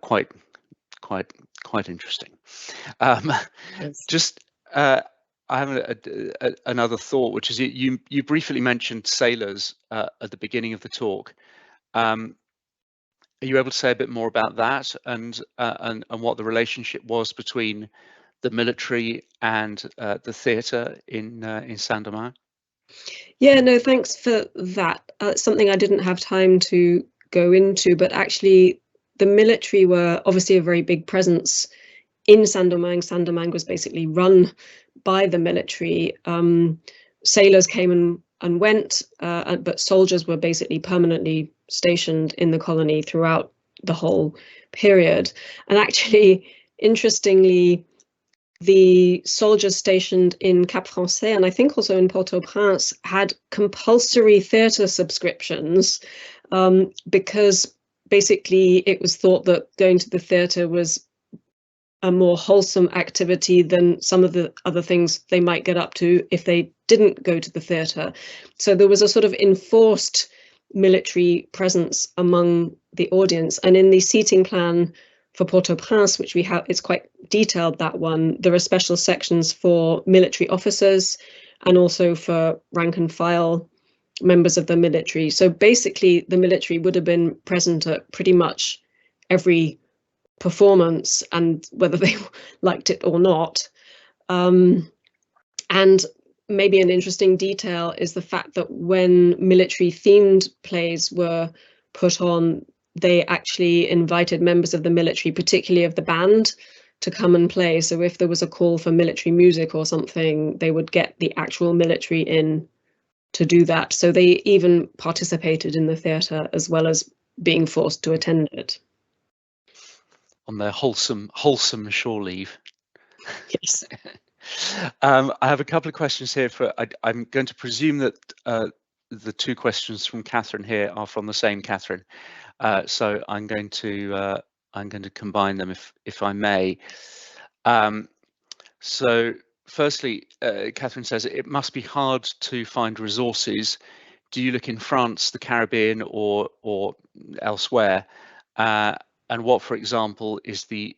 quite interesting. Yes. Just I have another thought, which is you briefly mentioned sailors at the beginning of the talk. Are you able to say a bit more about that and what the relationship was between the military and the theatre in Saint-Domingue? Yeah, no, thanks for that. Something I didn't have time to go into, but actually the military were obviously a very big presence in Saint-Domingue. Saint-Domingue was basically run by the military. Sailors came and went, but soldiers were basically permanently stationed in the colony throughout the whole period. And actually, interestingly, the soldiers stationed in Cap Français, and I think also in Port-au-Prince, had compulsory theatre subscriptions because basically it was thought that going to the theatre was a more wholesome activity than some of the other things they might get up to if they didn't go to the theatre. So there was a sort of enforced military presence among the audience. And in the seating plan for Port-au-Prince, which we have, it's quite detailed, that one, there are special sections for military officers and also for rank and file members of the military. So basically the military would have been present at pretty much every performance, and whether they liked it or not. And maybe an interesting detail is the fact that when military themed plays were put on, they actually invited members of the military, particularly of the band, to come and play. So if there was a call for military music or something, they would get the actual military in to do that. So they even participated in the theatre as well as being forced to attend it. On their wholesome shore leave. Yes. I have a couple of questions here. I'm going to presume that the two questions from Catherine here are from the same Catherine. So I'm going to combine them if I may. So firstly, Catherine says it must be hard to find resources. Do you look in France, the Caribbean, or elsewhere? And what, for example, is the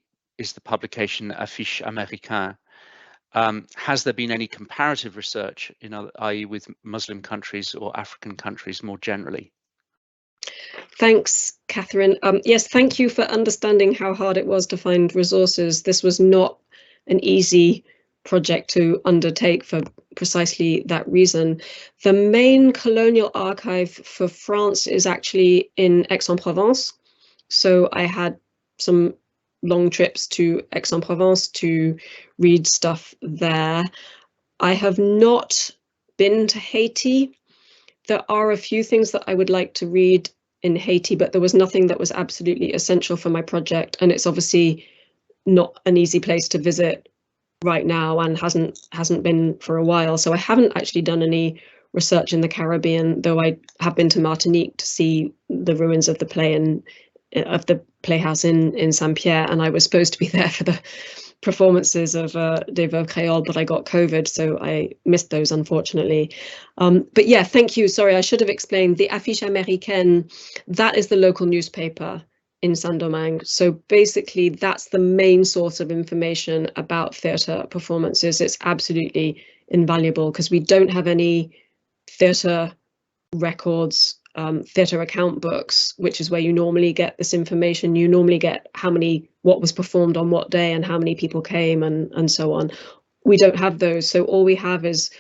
publication Affiche Américain? Has there been any comparative research, i.e. with Muslim countries or African countries more generally? Thanks, Catherine. Yes, thank you for understanding how hard it was to find resources. This was not an easy project to undertake for precisely that reason. The main colonial archive for France is actually in Aix-en-Provence. So I had some long trips to Aix-en-Provence to read stuff there. I have not been to Haiti. There are a few things that I would like to read in Haiti, but there was nothing that was absolutely essential for my project. And it's obviously not an easy place to visit right now and hasn't been for a while. So I haven't actually done any research in the Caribbean, though I have been to Martinique to see the ruins of the playhouse in Saint-Pierre, and I was supposed to be there for the performances of Des Veuves Créoles, but I got COVID, so I missed those, unfortunately. But yeah, thank you. Sorry, I should have explained. The Affiche Américaine, that is the local newspaper in Saint-Domingue. So basically, that's the main source of information about theatre performances. It's absolutely invaluable because we don't have any theatre records, theatre account books, which is where you normally get this information. You normally get what was performed on what day and how many people came and so on. We don't have those. So all we have is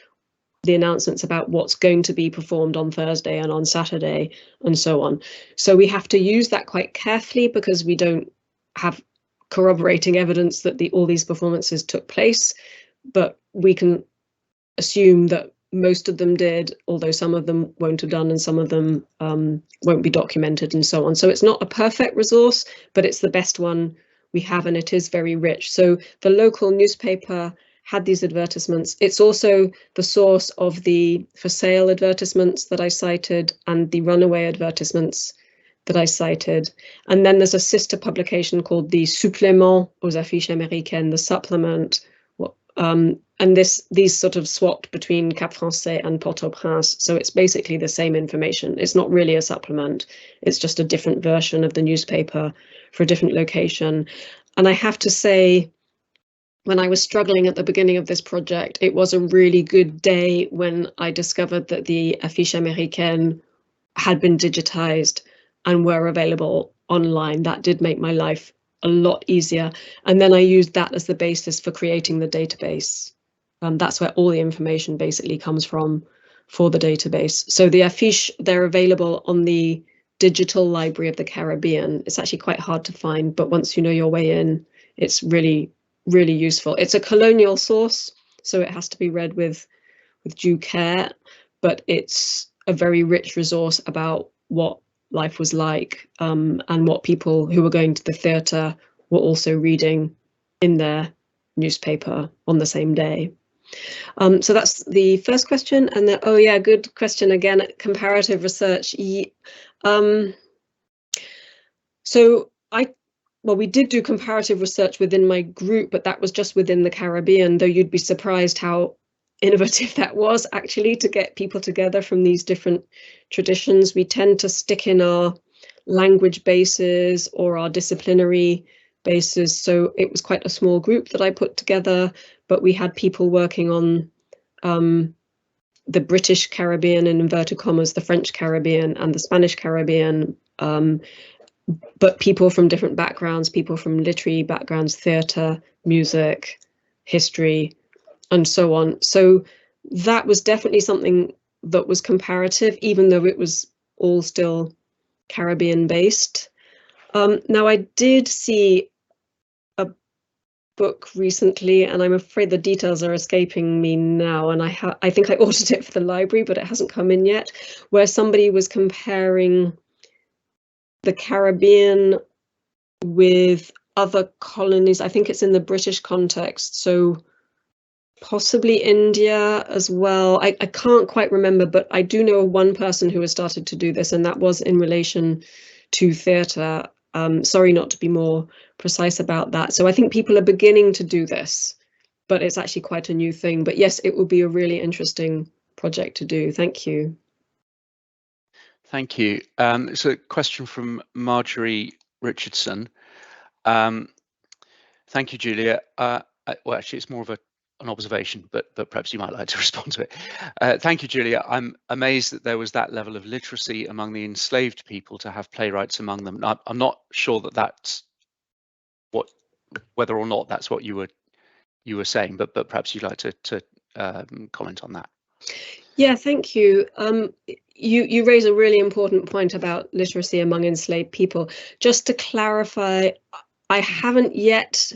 the announcements about what's going to be performed on Thursday and on Saturday and so on. So we have to use that quite carefully because we don't have corroborating evidence that all these performances took place, but we can assume that most of them did, although some of them won't have done and some of them won't be documented and so on. So it's not a perfect resource, but it's the best one we have, and it is very rich. So the local newspaper had these advertisements. It's also the source of the for sale advertisements that I cited and the runaway advertisements that I cited. And then there's a sister publication called the Supplément aux Affiches Américaines, the supplement. And these sort of swapped between Cap Français and Port-au-Prince. So it's basically the same information. It's not really a supplement. It's just a different version of the newspaper for a different location. And I have to say, when I was struggling at the beginning of this project, it was a really good day when I discovered that the Affiche Américaine had been digitized and were available online. That did make my life a lot easier. And then I used that as the basis for creating the database. That's where all the information basically comes from for the database. So the affiche, they're available on the Digital Library of the Caribbean. It's actually quite hard to find, but once you know your way in, it's really, really useful. It's a colonial source, so it has to be read with due care, but it's a very rich resource about what life was like, and what people who were going to the theatre were also reading in their newspaper on the same day. So that's the first question. And then, oh yeah, good question again. Comparative research. So we did do comparative research within my group, but that was just within the Caribbean, though you'd be surprised how innovative that was actually to get people together from these different traditions. We tend to stick in our language bases or our disciplinary bases. So it was quite a small group that I put together, but we had people working on the British Caribbean, in inverted commas, the French Caribbean and the Spanish Caribbean, but people from different backgrounds, people from literary backgrounds, theatre, music, history, and so on. So that was definitely something that was comparative, even though it was all still Caribbean based. Now, I did see a book recently, and I'm afraid the details are escaping me now, and I think I ordered it for the library, but it hasn't come in yet, where somebody was comparing the Caribbean with other colonies. I think it's in the British context, so possibly India as well. I can't quite remember, but I do know one person who has started to do this, and that was in relation to theatre. Sorry not to be more precise about that. So I think people are beginning to do this, but it's actually quite a new thing. But yes, it would be a really interesting project to do. Thank you. Thank you. So a question from Marjorie Richardson. Thank you, Julia. Well, actually, it's more of an observation, but perhaps you might like to respond to it. Thank you, Julia. I'm amazed that there was that level of literacy among the enslaved people to have playwrights among them. I'm not sure that that's whether or not that's what you were saying, but perhaps you'd like to comment on that. Yeah, thank you. You raise a really important point about literacy among enslaved people. Just to clarify, I haven't yet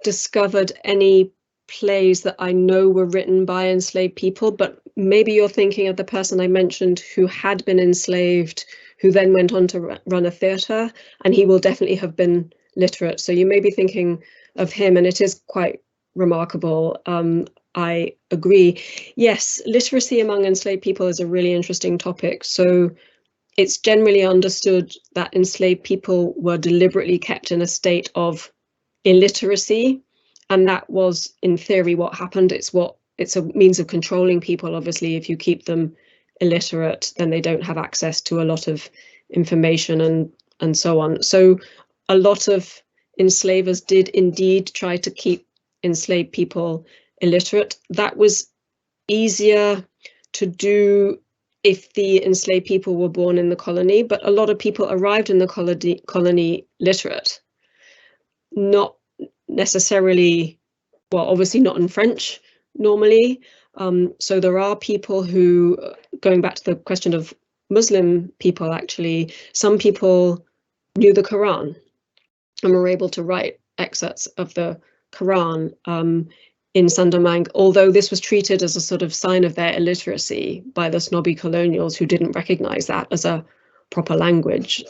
discovered any plays that I know were written by enslaved people, but maybe you're thinking of the person I mentioned who had been enslaved, who then went on to run a theatre, and he will definitely have been literate. So you may be thinking of him, and it is quite remarkable. I agree. Yes, literacy among enslaved people is a really interesting topic. So it's generally understood that enslaved people were deliberately kept in a state of illiteracy, and that was in theory what happened. It's a means of controlling people. Obviously, if you keep them illiterate, then they don't have access to a lot of information and so on. So a lot of enslavers did indeed try to keep enslaved people illiterate. That was easier to do if the enslaved people were born in the colony, but a lot of people arrived in the colony literate. Not necessarily, well, obviously not in French normally. So there are people who, going back to the question of Muslim people, actually, some people knew the Quran and were able to write excerpts of the Quran in Saint-Domingue, although this was treated as a sort of sign of their illiteracy by the snobby colonials who didn't recognize that as a proper language.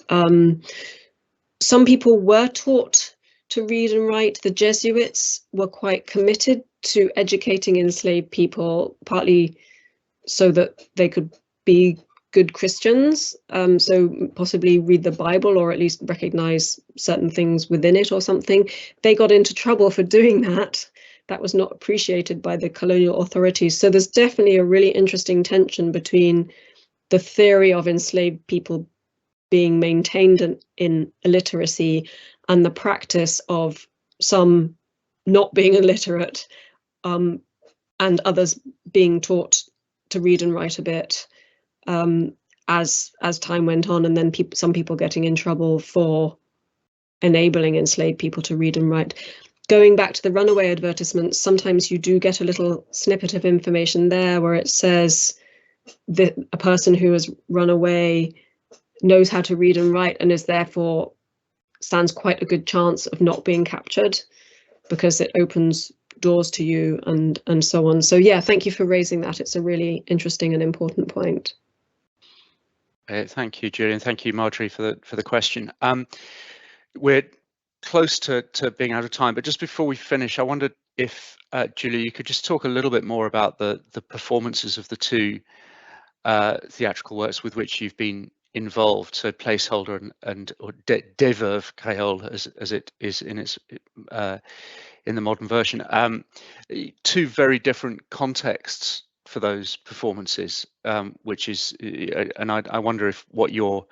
Some people were taught to read and write. The Jesuits were quite committed to educating enslaved people, partly so that they could be good Christians, so possibly read the Bible or at least recognize certain things within it or something. They got into trouble for doing that. That was not appreciated by the colonial authorities. So there's definitely a really interesting tension between the theory of enslaved people being maintained in illiteracy and the practice of some not being illiterate and others being taught to read and write a bit as time went on, and then some people getting in trouble for enabling enslaved people to read and write. Going back to the runaway advertisements, sometimes you do get a little snippet of information there where it says that a person who has run away knows how to read and write and is therefore stands quite a good chance of not being captured because it opens doors to you and so on. So yeah, thank you for raising that. It's a really interesting and important point. Thank you, Julian. Thank you, Marjorie, for the question. We're close to being out of time, but just before we finish, I wondered if Julia, you could just talk a little bit more about the performances of the two theatrical works with which you've been involved. So placeholder and or des veuves créoles, as it is in its in the modern version. Two very different contexts for those performances, which is, and I wonder if what your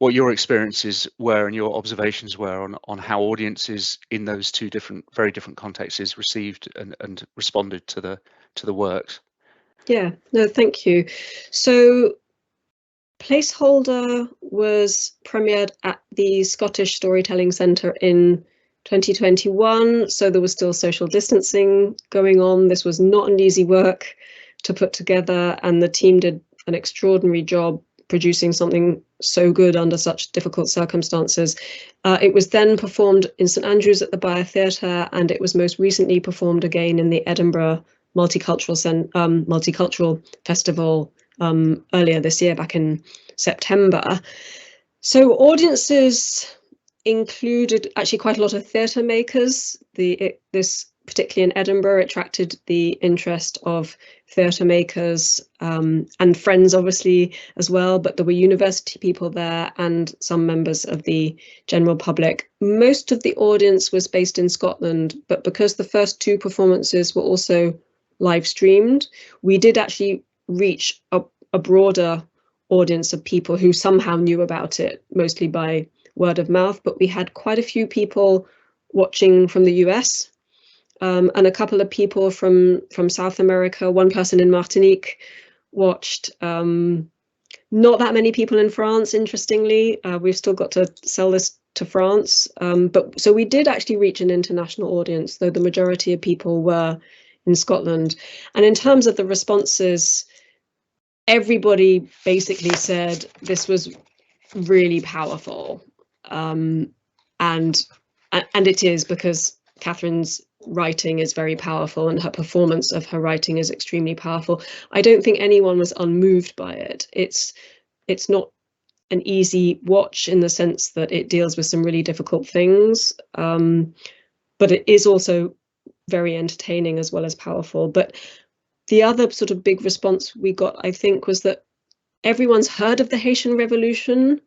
experiences were and your observations were on how audiences in those two very different contexts received and responded to the works. Yeah, no, thank you. So Placeholder was premiered at the Scottish Storytelling Centre in 2021, so there was still social distancing going on. This was not an easy work to put together, and the team did an extraordinary job producing something so good under such difficult circumstances. It was then performed in St Andrews at the Biotheatre Theatre, and it was most recently performed again in the Edinburgh Multicultural Festival earlier this year, back in September. So audiences included actually quite a lot of theatre makers. This, particularly in Edinburgh, attracted the interest of theatre makers and friends, obviously, as well, but there were university people there and some members of the general public. Most of the audience was based in Scotland, but because the first two performances were also live streamed, we did actually reach a broader audience of people who somehow knew about it, mostly by word of mouth, but we had quite a few people watching from the US and a couple of people from South America. One person in Martinique watched. Not that many people in France, interestingly. We've still got to sell this to France. But so we did actually reach an international audience, though the majority of people were in Scotland. And in terms of the responses, everybody basically said this was really powerful. And it is, because Catherine's writing is very powerful and her performance of her writing is extremely powerful. I don't think anyone was unmoved by it. It's not an easy watch in the sense that it deals with some really difficult things, but it is also very entertaining as well as powerful. But the other sort of big response we got, I think, was that everyone's heard of the Haitian Revolution.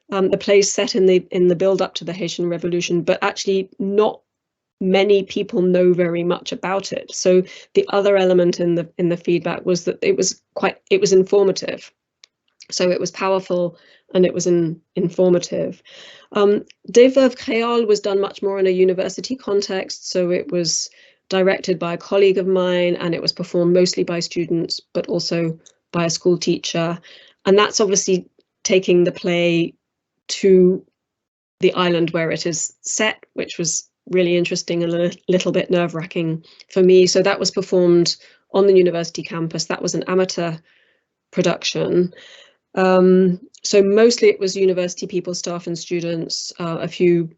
The play's set in the build up to the Haitian Revolution, but actually not many people know very much about it. So the other element in the feedback was that it was informative. So it was powerful and it was informative. Des Veuves Créoles was done much more in a university context. So it was directed by a colleague of mine and it was performed mostly by students, but also by a school teacher. And that's obviously taking the play to the island where it is set, which was really interesting and a little bit nerve-wracking for me. So that was performed on the university campus. That was an amateur production. So mostly it was university people, staff and students, a few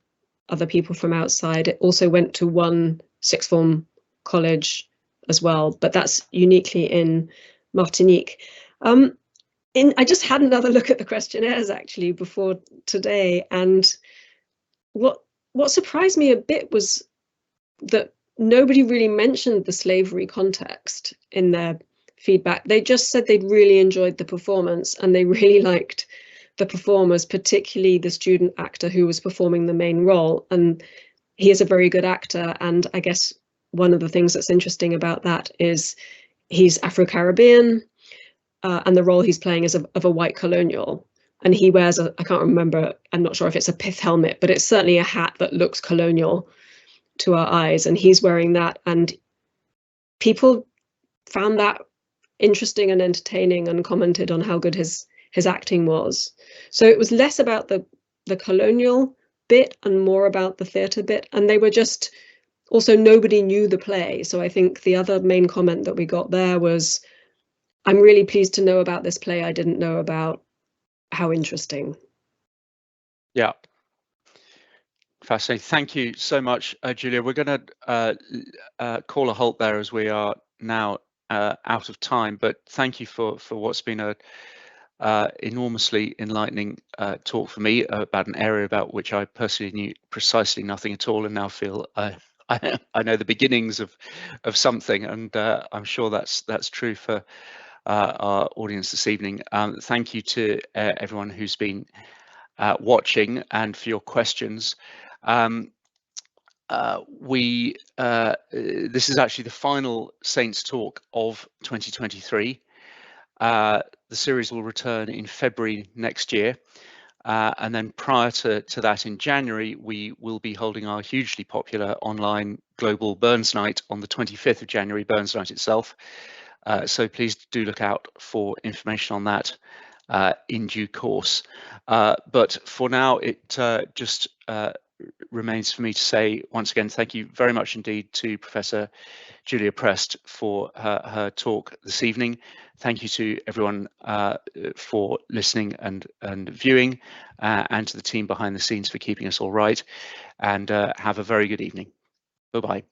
other people from outside. It also went to one sixth form college as well, but that's uniquely in Martinique. I just had another look at the questionnaires actually before today, and what surprised me a bit was that nobody really mentioned the slavery context in their feedback. They just said they'd really enjoyed the performance and they really liked the performers, particularly the student actor who was performing the main role. And he is a very good actor. And I guess one of the things that's interesting about that is he's Afro-Caribbean and the role he's playing is of a white colonial. And he wears I can't remember, I'm not sure if it's a pith helmet, but it's certainly a hat that looks colonial to our eyes. And he's wearing that. And people found that interesting and entertaining and commented on how good his acting was. So it was less about the colonial bit and more about the theatre bit. And they were just, also nobody knew the play. So I think the other main comment that we got there was, I'm really pleased to know about this play I didn't know about. How interesting. Yeah. Fascinating. Thank you so much, Julia. We're going to call a halt there as we are now out of time, but thank you for what's been a enormously enlightening talk for me about an area about which I personally knew precisely nothing at all, and now feel I know the beginnings of something, and I'm sure that's true for our audience this evening. Thank you to everyone who's been watching and for your questions. This is actually the final Saints Talk of 2023. The series will return in February next year. And then prior to that, in January, we will be holding our hugely popular online Global Burns Night on the 25th of January, Burns Night itself. So please do look out for information on that in due course. But for now, it just remains for me to say once again, thank you very much indeed to Professor Julia Prest for her talk this evening. Thank you to everyone for listening and viewing, and to the team behind the scenes for keeping us all right. And have a very good evening. Bye-bye.